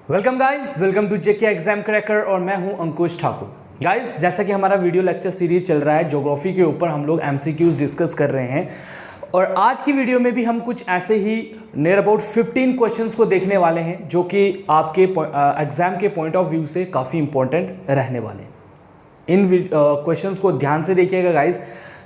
Welcome guys, welcome to JK exam cracker और मैं हूं अंकुश ठाकुर। गाइस, जैसा कि हमारा वीडियो लेक्चर सीरीज चल रहा है, ज्योग्राफी के ऊपर हम लोग एमसीक्यूज डिस्कस कर रहे हैं और आज की वीडियो में भी हम कुछ ऐसे ही नियर अबाउट 15 क्वेश्चंस को देखने वाले हैं जो कि आपके एग्जाम के पॉइंट ऑफ व्यू से काफ़ी इंपॉर्टेंट रहने वाले हैं। इन क्वेश्चंस को ध्यान से देखिएगा गाइस।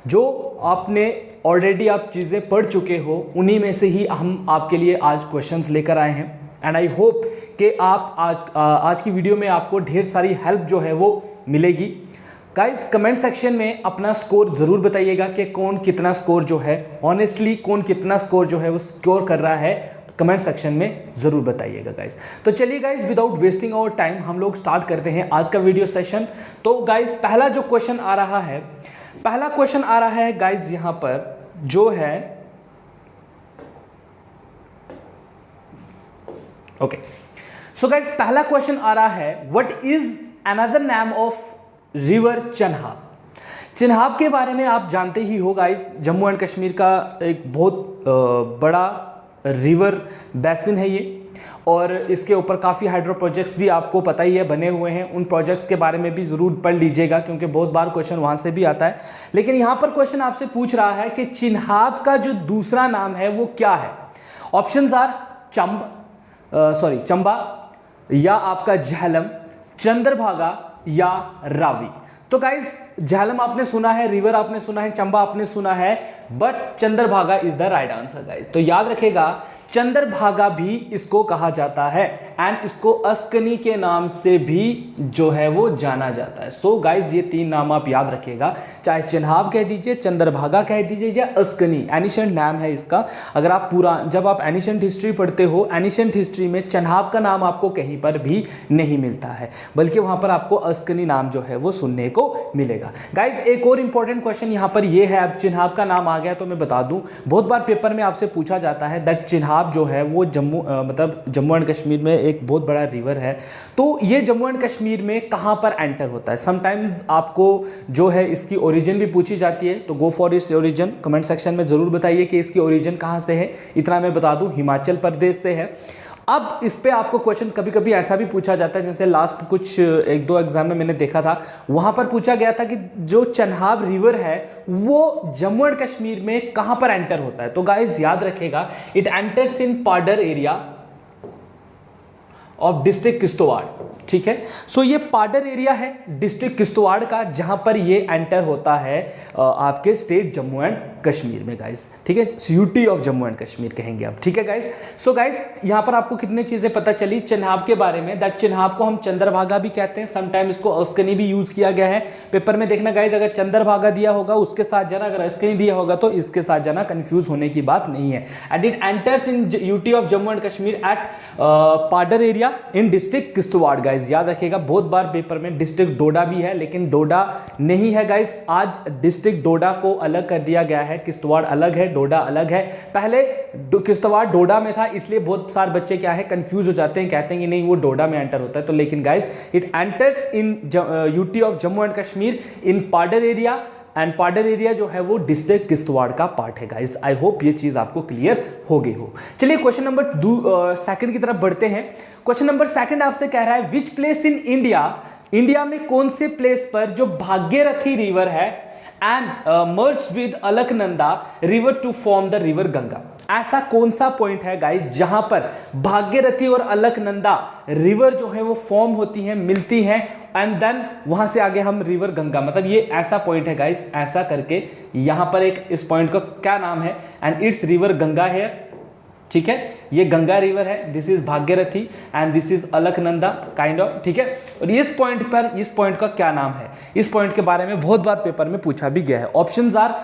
जो आपने ऑलरेडी आप चीज़ें पढ़ चुके हो उन्हीं में से ही हम आपके लिए आज क्वेश्चंस लेकर आए हैं एंड आई होप कि आप आज की वीडियो में आपको ढेर सारी हेल्प जो है वो मिलेगी। गाइस, कमेंट सेक्शन में अपना स्कोर ज़रूर बताइएगा कि कौन कितना स्कोर जो है, ऑनेस्टली कौन कितना स्कोर जो है वो स्कोर कर रहा है, कमेंट सेक्शन में ज़रूर बताइएगा गाइस। तो चलिए guys, without wasting our time हम लोग स्टार्ट करते हैं आज का वीडियो सेशन। तो गाइस, पहला जो क्वेश्चन आ रहा है गाइस यहाँ पर जो है ओके। सो गाइस, पहला क्वेश्चन आ रहा है, what is another name of river Chenab. Chenab के बारे में आप जानते ही हो गाइस, जम्मू एंड कश्मीर का एक बहुत बड़ा रिवर बेसिन है ये, और इसके ऊपर काफ़ी हाइड्रो प्रोजेक्ट्स भी आपको पता ही है बने हुए हैं। उन प्रोजेक्ट्स के बारे में भी ज़रूर पढ़ लीजिएगा क्योंकि बहुत बार क्वेश्चन वहाँ से भी आता है। लेकिन यहाँ पर क्वेश्चन आपसे पूछ रहा है कि चिन्हाब का जो दूसरा नाम है वो क्या है। ऑप्शंस आर चंबा या आपका झेलम, चंद्रभागा या रावी। तो गाइस, झेलम आपने सुना है, रिवर आपने सुना है, चंबा आपने सुना है, but Chandrabhaga is the right answer guys. तो याद रखेगा, चंद्रभागा भी इसको कहा जाता है एंड इसको अस्कनी के नाम से भी जो है वो जाना जाता है। सो गाइस, ये तीन नाम आप याद रखिएगा, चाहे चिन्हाब कह दीजिए, चंद्रभागा कह दीजिए या अस्कनी, एनिशेंट नाम है इसका। अगर आप जब आप एनिशेंट हिस्ट्री पढ़ते हो, एनिशेंट हिस्ट्री में चिन्हाब का नाम आपको कहीं पर भी नहीं मिलता है, बल्कि वहां पर आपको अस्कनी नाम जो है वो सुनने को मिलेगा। गाइस, एक और इंपॉर्टेंट क्वेश्चन यहाँ पर ये है, अब चिन्हाब का नाम आ गया तो मैं बता दूं, बहुत बार पेपर में आपसे पूछा जाता है दैट चिन्हाब जो है वो जम्मू एंड कश्मीर में एक बहुत बड़ा रिवर है, तो ये जम्मू एंड कश्मीर में कहां पर एंटर होता है। समटाइम्स आपको जो है इसकी ओरिजिन भी पूछी जाती है, तो go for its origin. Comment section में जरूर बताइए कि इसकी ओरिजिन कहां से है। इतना मैं बता दूं, हिमाचल प्रदेश से है। अब इस पे आपको क्वेश्चन कभी कभी ऐसा भी पूछा जाता है, जैसे लास्ट कुछ एक दो एग्जाम में मैंने देखा था, वहां पर पूछा गया था कि जो चन्हाब रिवर है वो जम्मू एंड कश्मीर में कहां पर एंटर होता है। तो गाइस, याद रखेगा, it enters in Padar area of district Kishtwar. ठीक है, सो ये पाडर एरिया है डिस्ट्रिक्ट किश्तवाड़ का, जहां पर ये एंटर होता है आपके स्टेट जम्मू एंड कश्मीर में गाइस। ठीक है, UT of Jammu and Kashmir कहेंगे आप। ठीक है गाइस, सो गाइस, यहां पर आपको कितनी चीजें पता चली चिन्हाब के बारे में, दैट चिन्हाब को हम चंद्रभागा भी कहते हैं, समटाइम इसको अस्कनी भी यूज किया गया है। पेपर में देखना गाइस, अगर चंद्रभागा दिया होगा उसके साथ जाना, अगर अस्कनी दिया होगा तो इसके साथ जाना, कंफ्यूज होने की बात नहीं है। And it enters in UT of Jammu and Kashmir at Padar area in district Kishtwar guys. याद रखिएगा, बहुत बार पेपर में डिस्ट्रिक्ट डोडा भी है, लेकिन डोडा नहीं है गाइस। आज डिस्ट्रिक्ट डोडा को अलग कर दिया गया है, किश्तवाड़ अलग है, डोडा अलग है। पहले किश्तवाड़ डोडा में था, इसलिए बहुत सारे बच्चे क्या है कंफ्यूज हो जाते हैं, कहते हैं कि नहीं वो डोडा में एंटर होता है। तो लेकिन guys, it enters in UT of Jammu and Kashmir in Padar area, and Padar area जो है वो डिस्ट्रिक्ट किश्तवाड़ का पार्ट है गाइस। आई होप ये चीज आपको क्लियर हो गई हो। चलिए क्वेश्चन नंबर सेकंड की तरफ बढ़ते हैं। क्वेश्चन नंबर सेकंड आपसे कह रहा है, विच प्लेस इन इंडिया में कौन से प्लेस पर जो भागीरथी रिवर है and merge with Alaknanda river to form the river Ganga. ऐसा कौन सा पॉइंट है गाइस जहां पर भागीरथी और अलकनंदा रिवर जो है वो फॉर्म होती हैं, मिलती हैं, एंड देन वहां से आगे हम रिवर गंगा, मतलब ये ऐसा पॉइंट है गाइस, ऐसा करके यहां पर एक इस पॉइंट का क्या नाम है, एंड इट्स रिवर गंगा है। ठीक है, ये गंगा रिवर है, this is Bhagirathi and this is Alaknanda kind of. ठीक है, और इस पॉइंट का क्या नाम है, इस पॉइंट के बारे में बहुत बार पेपर में पूछा भी गया है। ऑप्शंस आर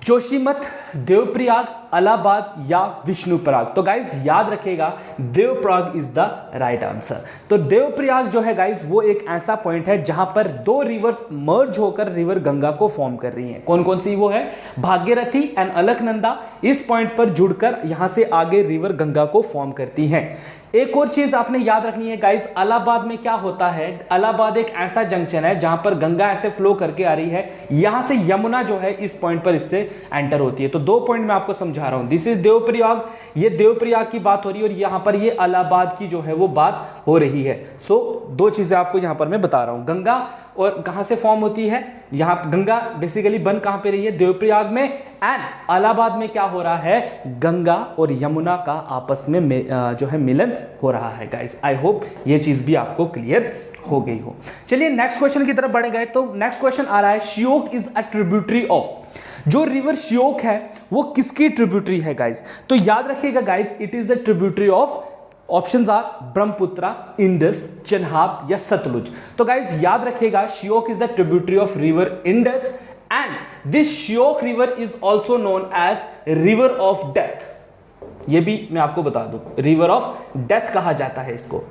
जोशीमठ, देवप्रयाग, इलाहाबाद या विष्णुप्रयाग। तो गाइज याद रखिएगा, Devprayag is the right answer. तो देवप्रयाग जो है गाइज वो एक ऐसा पॉइंट है जहां पर दो रिवर्स मर्ज होकर रिवर गंगा को फॉर्म कर रही हैं। कौन कौन सी वो है, भागीरथी एंड अलकनंदा, इस पॉइंट पर जुड़कर यहां से आगे रिवर गंगा को फॉर्म करती हैं। एक और चीज आपने याद रखनी है गाइस, इलाहाबाद में क्या होता है, इलाहाबाद एक ऐसा जंक्शन है जहां पर गंगा ऐसे फ्लो करके आ रही है, यहां से यमुना जो है इस पॉइंट पर इससे एंटर होती है। तो दो पॉइंट मैं आपको समझा समझा रहा हूं, दिस इज देवप्रयाग, ये देवप्रयाग की बात हो रही है और यहां पर ये इलाहाबाद की जो है वो बात हो रही है। सो दो चीजें आपको यहां पर मैं बता रहा हूं, गंगा और कहां से फॉर्म होती है, यहां गंगा बेसिकली बन कहां पे रही है, देवप्रयाग में, एंड इलाहाबाद में क्या हो रहा है, गंगा और यमुना का आपस में जो है मिलन हो रहा है गाइस। आई होप ये चीज भी आपको क्लियर हो गई हो। चलिए नेक्स्ट क्वेश्चन की तरफ बढ़े गए तो नेक्स्ट क्वेश्चन आ रहा है, Shyok is a tributary of, जो रिवर श्योक है वो किसकी ट्रिब्यूटरी है गाइस, तो याद रखिएगा guys, it is a tributary of, options are Brahmaputra, Indus, Chenab या सतलुज। तो गाइस याद रखिएगा, Shyok is the tributary of river Indus and this Shyok river is also known as river of death. ये भी मैं आपको बता दूं, रिवर ऑफ डेथ कहा जाता है इसको।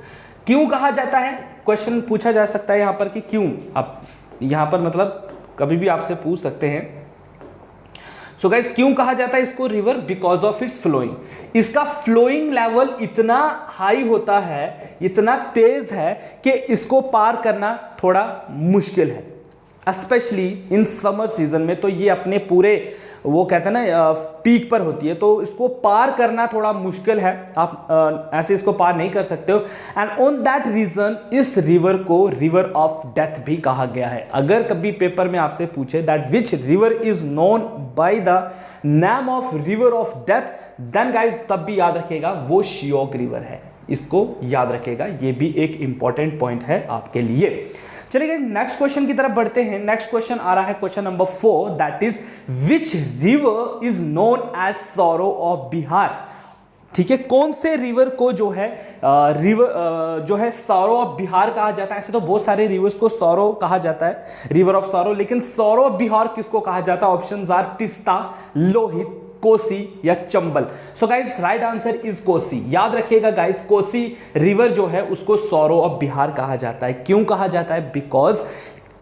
क्यों कहा जाता है, क्वेश्चन पूछा जा सकता है यहां पर कि क्यों, आप यहां पर मतलब कभी भी आपसे पूछ सकते हैं। सो गाइस क्यों कहा जाता है इसको river, because of its flowing, इसका फ्लोइंग लेवल इतना हाई होता है, इतना तेज है कि इसको पार करना थोड़ा मुश्किल है, स्पेशली इन समर सीजन में। तो ये अपने पूरे वो कहते हैं ना पीक पर होती है, तो इसको पार करना थोड़ा मुश्किल है, आप ऐसे इसको पार नहीं कर सकते हो। एंड ऑन दैट रीजन इस रिवर को रिवर ऑफ डेथ भी कहा गया है। अगर कभी पेपर में आपसे पूछे that which river is known by the name of river of death, then guys तब भी याद रखिएगा वो श्योक रिवर है, इसको याद रखिएगा, ये भी एक इंपॉर्टेंट पॉइंट है आपके लिए। चलिए नेक्स्ट क्वेश्चन की तरफ बढ़ते हैं। नेक्स्ट क्वेश्चन आ रहा है question number 4, that is which river is known as sorrow of Bihar. ठीक है, कौन से रिवर को जो है रिवर जो है सॉरो ऑफ बिहार कहा जाता है। ऐसे तो बहुत सारे रिवर्स को सॉरो कहा जाता है, रिवर ऑफ सॉरो, लेकिन सॉरो ऑफ बिहार किसको कहा जाता है, ऑप्शंस आर तिस्ता, लोहित, कोसी या Chambal. So guys right answer is Kosi. याद रखिएगा गाइस, कोसी रिवर जो है उसको सॉरो ऑफ बिहार कहा जाता है। क्यों कहा जाता है, बिकॉज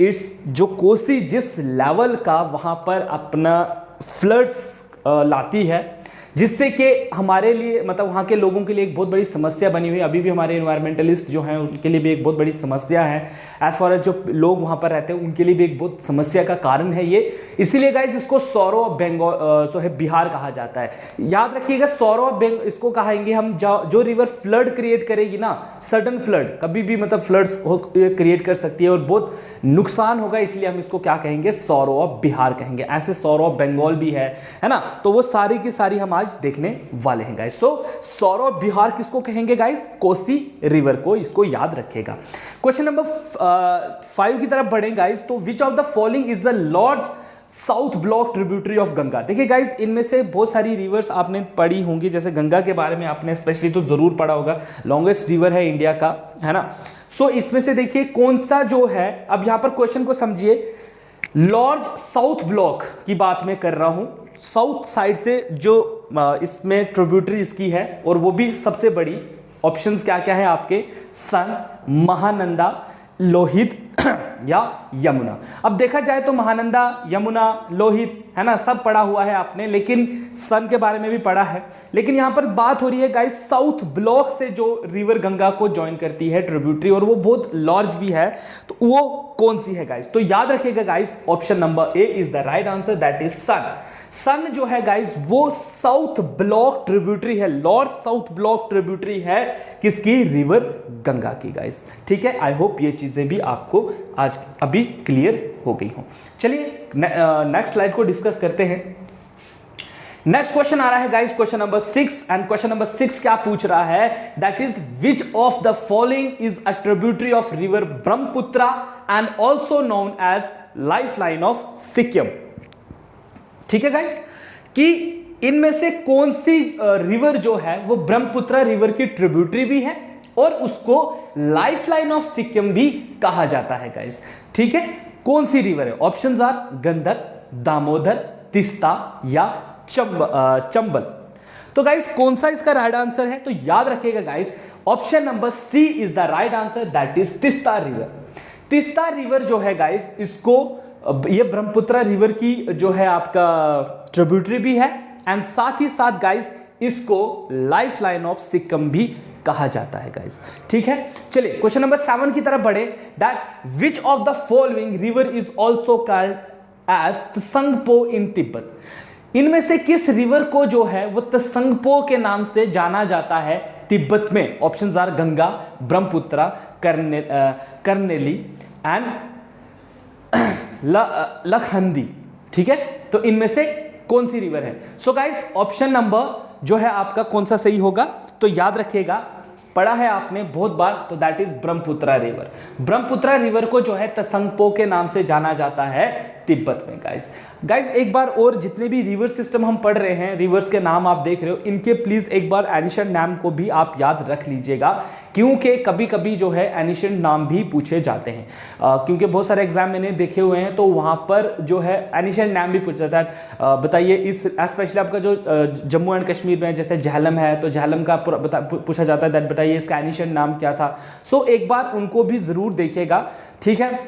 इट्स जो कोसी जिस लेवल का वहां पर अपना फ्लड्स लाती है, जिससे कि हमारे लिए मतलब वहाँ के लोगों के लिए एक बहुत बड़ी समस्या बनी हुई है। अभी भी हमारे इन्वायरमेंटलिस्ट जो हैं उनके लिए भी एक बहुत बड़ी समस्या है, एज फार एज जो लोग वहाँ पर रहते हैं उनके लिए भी एक बहुत समस्या का कारण है ये। इसीलिए गाइज इसको सॉरो ऑफ बंगाल सो है बिहार कहा जाता है। याद रखिएगा सॉरो ऑफ इसको कहेंगे हम जो रिवर फ्लड क्रिएट करेगी ना, सडन फ्लड, कभी भी मतलब फ्लड्स क्रिएट कर सकती है और बहुत नुकसान होगा, इसलिए हम इसको क्या कहेंगे, सॉरो ऑफ बिहार कहेंगे। ऐसे सॉरो ऑफ बंगाल भी है ना, तो वो सारी की सारी हम देखने वाले हैं guys. So sorrow of Bihar किसको कहेंगे गाइस, कोसी रिवर को, इसको याद रखिएगा। क्वेश्चन नंबर 5 की तरफ बढ़ेंगे गाइस, तो which of the following is the large south block tributary of Ganga. देखिए गाइस इनमें से बहुत सारी रिवर्स आपने पढ़ी होंगी, जैसे गंगा के बारे में आपने स्पेशली तो जरूर पढ़ा होगा, लॉन्गेस्ट रिवर है इंडिया का, है ना। सो इसमें से देखिए कौन सा जो है, अब यहां पर क्वेश्चन को समझिए, लार्ज साउथ ब्लॉक की बात मैं कर रहा हूं, साउथ साइड से जो इसमें ट्रिब्यूटरी इसकी है, और वो भी सबसे बड़ी। ऑप्शंस क्या क्या है आपके, सन, महानंदा, लोहित या यमुना। अब देखा जाए तो महानंदा, यमुना, लोहित, है ना, सब पढ़ा हुआ है आपने, लेकिन सन के बारे में भी पढ़ा है। लेकिन यहां पर बात हो रही है गाइस साउथ ब्लॉक से जो रिवर गंगा को ज्वाइन करती है ट्रिब्यूटरी, और वो बहुत लार्ज भी है, तो वो कौन सी है गाइस, तो याद रखिएगा guys option number A is the right answer, that is Son. Son जो है गाइस वो साउथ ब्लॉक ट्रिब्यूटरी है, लॉर्ड साउथ ब्लॉक ट्रिब्यूटरी है किसकी, रिवर गंगा की गाइस। ठीक है, आई होप ये चीजें भी आपको आज अभी क्लियर हो गई हो। चलिए नेक्स्ट स्लाइड को डिस्कस करते हैं। नेक्स्ट क्वेश्चन आ रहा है guys question number 6, and question number 6 क्या पूछ रहा है, that is which of the following is a tributary of river Brahmaputra and also known as life line of Sikkim. ठीक है गाइस, कि इनमें से कौन सी रिवर जो है वो ब्रह्मपुत्र रिवर की ट्रिब्यूटरी भी है और उसको लाइफ लाइन ऑफ सिक्किम भी कहा जाता है गाइस। ठीक है, कौन सी रिवर है, ऑप्शंस आर गंडक, दामोदर, तिस्ता या चंबल। तो गाइस कौन सा इसका राइट आंसर है, तो याद रखिएगा guys option number C is the right answer, that is Teesta river. Teesta river जो है गाइस, इसको ये ब्रह्मपुत्र रिवर की जो है आपका ट्रिब्यूटरी भी है, एंड साथ ही साथ गाइस इसको लाइफ लाइन ऑफ सिक्किम भी कहा जाता है गाइस। ठीक है, चलिए क्वेश्चन नंबर 7 की तरफ बढ़े, that which of the following river is also called as Tsangpo in Tibet. इनमें से किस रिवर को जो है वो त्संगपो के नाम से जाना जाता है तिब्बत में? Options are Ganga, Brahmaputra, Karnali and Lakhandi. ठीक है, तो इनमें से कौन सी रिवर है? सो गाइस ऑप्शन नंबर जो है आपका कौन सा सही होगा? तो याद रखिएगा, पढ़ा है आपने बहुत बार, तो that is Brahmaputra river. Brahmaputra river को जो है त्संगपो के नाम से जाना जाता है तिब्बत में। गाइस एक बार और जितने भी रिवर सिस्टम हम पढ़ रहे हैं, रिवर्स के नाम आप देख रहे हो, इनके प्लीज एक बार एनिशिएंट नाम को भी आप याद रख लीजिएगा, क्योंकि कभी कभी जो है एनिशिएंट नाम भी पूछे जाते हैं। क्योंकि बहुत सारे एग्जाम मैंने देखे हुए हैं, तो वहां पर जो है एनिशिएंट नाम भी पूछा जाता है। बताइए इस स्पेशली आपका जो जम्मू एंड कश्मीर में जैसे झेलम है, तो झेलम का पूछा जाता है दैट बताइए इसका एनिशिएंट नाम क्या था। सो एक बार उनको भी जरूर देखिएगा। ठीक है,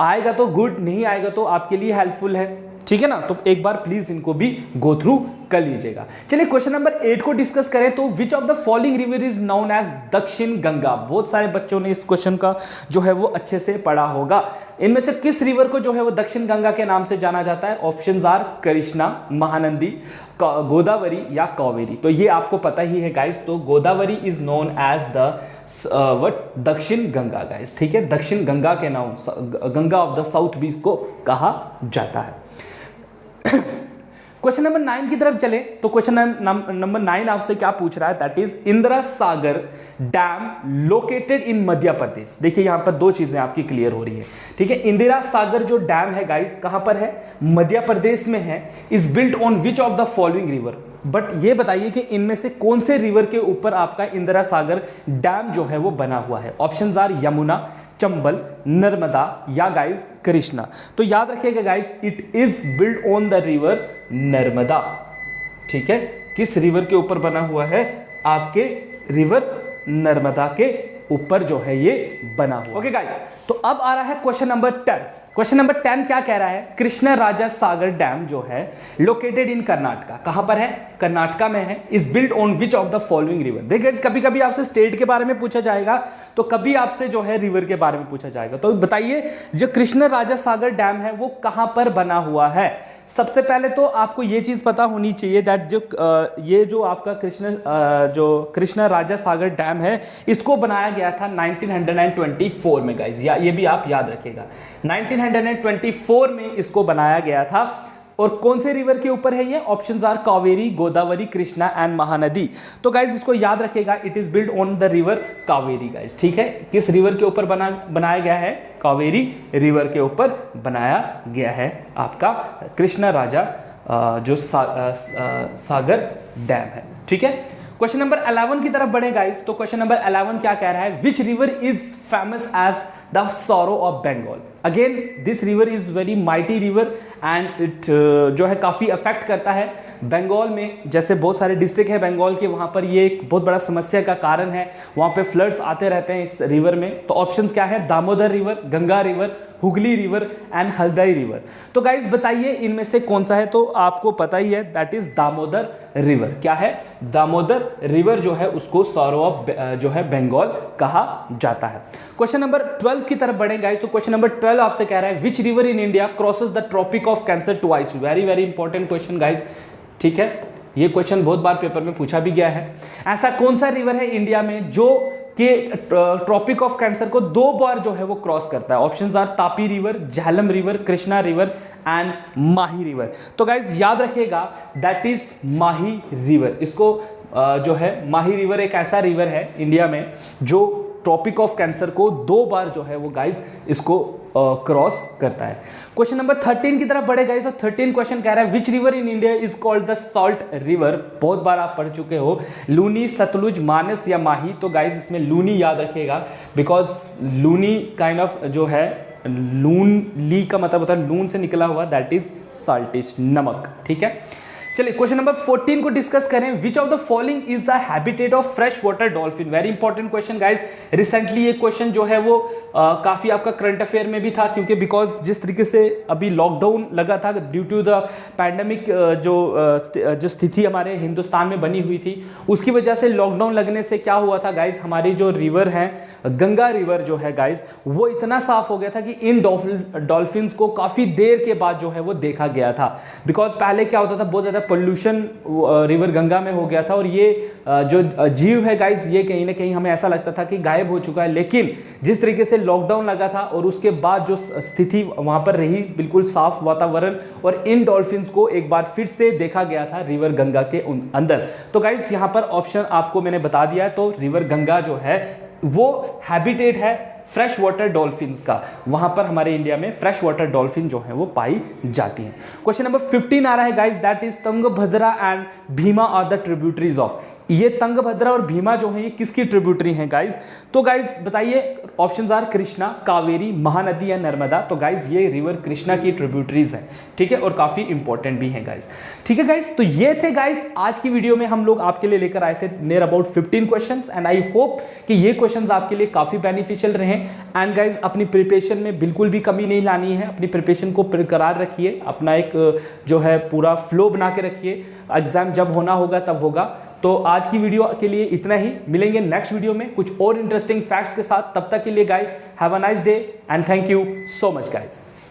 आएगा तो गुड, नहीं आएगा तो आपके लिए हेल्पफुल है। ठीक है ना, तो एक बार प्लीज इनको भी गो थ्रू कर लीजिएगा। चलिए क्वेश्चन नंबर 8 को डिस्कस करें। तो which of the following river is known as Dakshin Ganga? बहुत सारे बच्चों ने इस क्वेश्चन का जो है वो अच्छे से पढ़ा होगा। इनमें से किस रिवर को जो है वो दक्षिण गंगा के नाम से जाना जाता है? ऑप्शंस आर कृष्णा, महानंदी, गोदावरी या कावेरी। तो ये आपको पता ही है गाइस, तो Godavari is known as the Dakshin Ganga guys. ठीक है, दक्षिण गंगा के नाम, गंगा ऑफ द साउथ भी इसको कहा जाता है। क्वेश्चन नंबर 9 की तरफ चले, तो क्वेश्चन नंबर 9 आपसे क्या पूछ रहा है? That is Indira Sagar dam located in Madhya Pradesh. देखिए यहां पर दो चीजें आपकी क्लियर हो रही है। ठीक है, इंदिरा सागर जो डैम है गाइस कहां पर है? मध्य प्रदेश में है। Is built on which of the following river? But ये बताइए कि इनमें से कौन से रिवर के ऊपर आपका इंदिरा सागर डैम जो है वो बना हुआ है? ऑप्शंस आर यमुना, चंबल, नर्मदा या गाइस कृष्णा। तो याद रखिएगा guys, it is build on the river Narmada. ठीक है, किस रिवर के ऊपर बना हुआ है? आपके रिवर नर्मदा के ऊपर जो है ये बना हुआ। ओके गाइस, तो अब आ रहा है क्वेश्चन नंबर 10। क्वेश्चन नंबर 10 क्या कह रहा है? कृष्ण राजा सागर डैम जो है लोकेटेड इन कर्नाटका। कहां पर है? कर्नाटका में है। Is built on which of the following river? देखिए कभी कभी आपसे स्टेट के बारे में पूछा जाएगा, तो कभी आपसे जो है रिवर के बारे में पूछा जाएगा। तो बताइए जो कृष्ण राजा सागर डैम है वो कहां पर बना हुआ है? सबसे पहले तो आपको ये चीज पता होनी चाहिए दैट ये जो आपका कृष्ण राजा सागर डैम है, इसको बनाया गया था 1924 में गाइस। ये भी आप याद रखिएगा, 1924 में इसको बनाया गया था। और कौन से रिवर के ऊपर है ये? Options are Kaveri, Godavari, Krishna and Mahanadi. तो गाइस इसको याद रखिएगा, it is build on the river Kaveri guys. ठीक है, किस रिवर के ऊपर बनाया गया है? कावेरी रिवर के ऊपर बनाया गया है आपका कृष्णा राजा जो सागर डैम है। ठीक है, क्वेश्चन नंबर 11 की तरफ बढ़े गाइस। तो क्वेश्चन नंबर 11 क्या कह रहा है? Which river is famous as the sorrow of Bengal? Again this river is very mighty river and it जो है काफी अफेक्ट करता है बंगाल में। जैसे बहुत सारे डिस्ट्रिक्ट है बंगाल के, वहां पर ये एक बहुत बड़ा समस्या का कारण है, वहां पे फ्लड्स आते रहते हैं इस रिवर में। तो ऑप्शंस क्या है? Damodar river, Ganga river, Hooghly river and Haldi river. तो गाइस बताइए इनमें से कौन सा है? तो आपको पता ही है दैट इज दामोदर रिवर। क्या है? दामोदर रिवर जो है उसको सॉरो ऑफ जो है बंगाल कहा जाता है। क्वेश्चन नंबर 12 की तरफ बढ़े गाइस। तो क्वेश्चन नंबर 12 आपसे कह रहा है which river in India crosses the tropic of cancer twice? Very very important question guys. ठीक है, ये क्वेश्चन बहुत बार पेपर में पूछा भी गया है। ऐसा कौन सा रिवर है इंडिया में जो कि ट्रॉपिक ऑफ कैंसर को 2 बार जो है वो क्रॉस करता है? Options are Tapi river, Jhelum river, Krishna river and Mahi river. तो गाइस याद रखिएगा दैट इज माही रिवर। इसको जो है माही रिवर एक ऐसा रिवर है इंडिया में जो ट्रॉपिक ऑफ कैंसर को 2 बार जो है वो गाइस इसको क्रॉस करता है। क्वेश्चन नंबर 13 की तरफ बढ़े गाइस। तो 13 क्वेश्चन कह रहा है which river in India is called the salt river? बहुत बार आप पढ़ चुके हो, लूनी, सतलुज, मानस या माही। तो गाइस इसमें लूनी याद रखिएगा, बिकॉज लूनी काइंड ऑफ जो है लून, ली का मतलब होता है लून से निकला हुआ, दैट इज साल्टिश, नमक। ठीक है, चलिए क्वेश्चन नंबर 14 को डिस्कस करें। विच of the following is the habitat of fresh water dolphin? Very important question guys. Recently ये क्वेश्चन जो है वो काफी आपका करंट अफेयर में भी था, क्योंकि बिकॉज जिस तरीके से अभी लॉकडाउन लगा था ड्यू टू द पैंडेमिक, जो स्थिति हमारे हिंदुस्तान में बनी हुई थी, उसकी वजह से लॉकडाउन लगने से क्या हुआ था गाइस, हमारी जो रिवर है गंगा रिवर जो है गाइस, वो इतना साफ हो गया था कि इन डॉल्फिन्स को काफी देर के बाद जो है वो देखा गया था। बिकॉज पहले क्या होता था, बहुत ज्यादा मतलब पोल्यूशन रिवर गंगा में हो गया था और ये जो जीव है गाइज ये कहीं ना कहीं हमें ऐसा लगता था कि गायब हो चुका है, लेकिन जिस तरीके से लॉकडाउन लगा था और उसके बाद जो स्थिति वहां पर रही, बिल्कुल साफ वातावरण, और इन डॉल्फिन्स को एक बार फिर से देखा गया था रिवर गंगा के अंदर। तो गाइज यहाँ पर ऑप्शन आपको मैंने बता दिया है, तो रिवर गंगा जो है वो हैबिटेट है फ्रेश वाटर डॉल्फिन्स का, वहां पर हमारे इंडिया में फ्रेश वाटर डॉल्फिन जो है वो पाई जाती हैं। क्वेश्चन नंबर 15 आ रहा है guys, that is Tungabhadra and Bhima are the tributaries of. ये तुंगभद्रा और भीमा जो है ये किसकी ट्रिब्यूटरी हैं गाइस? तो गाइस बताइए, ऑप्शंस आर कृष्णा, कावेरी, महानदी या नर्मदा। तो गाइस ये रिवर कृष्णा की ट्रिब्यूटरीज हैं, ठीक है, और काफी इंपॉर्टेंट भी हैं गाइस, ठीक है गाइस। तो ये थे गाइस आज की वीडियो में हम लोग आपके लिए लेकर आए थे near about 15 questions, and I hope कि ये क्वेश्चंस आपके लिए काफी बेनिफिशियल रहे। एंड गाइस अपनी प्रिपरेशन में बिल्कुल भी कमी नहीं लानी है, अपनी प्रिपरेशन को बरकरार रखिए, अपना एक जो है पूरा फ्लो बना के रखिए, एग्जाम जब होना होगा तब होगा। तो आज की वीडियो के लिए इतना ही, मिलेंगे नेक्स्ट वीडियो में कुछ और इंटरेस्टिंग फैक्ट्स के साथ। तब तक के लिए guys have a nice day and thank you so much guys.